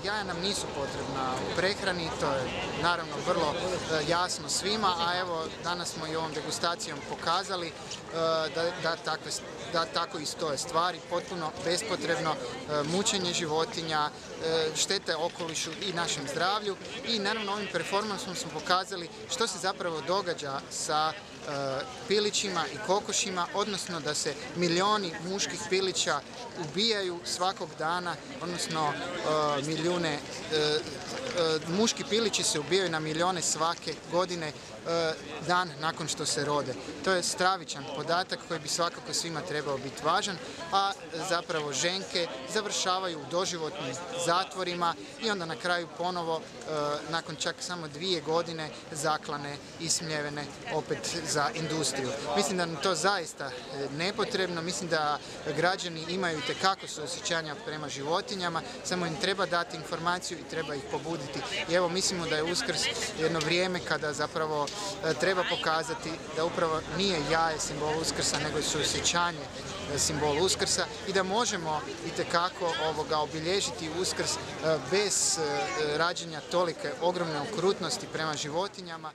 jaja nam nisu potrebna u prehrani, to je naravno vrlo jasno svima, a evo danas smo i ovom degustacijom pokazali da tako i stoje stvari, potpuno bespotrebno mučenje životinja, štete okolišu i našem zdravlju i naravno ovim performansom smo pokazali što se zapravo događa sa pilićima i kokošima, odnosno da se milijuni muških pilića ubijaju svakog dana, odnosno muški pilići se ubijaju na milijune svake godine dan nakon što se rode. To je stravičan podatak koji bi svakako svima trebao biti važan, a zapravo ženke završavaju u doživotnim zatvorima i onda na kraju ponovo, nakon čak samo 2 godine, zaklane i smljevene opet za industriju. Mislim da nam to zaista nepotrebno, mislim da građani imaju itekako suosjećanja prema životinjama, samo im treba dati informaciju i treba ih pobuditi. I evo mislimo da je Uskrs jedno vrijeme kada zapravo treba pokazati da upravo nije jaje simbol Uskrsa, nego je suosjećanje simbol Uskrsa i da možemo itekako obilježiti Uskrs bez rađenja tolike ogromne okrutnosti prema životinjama.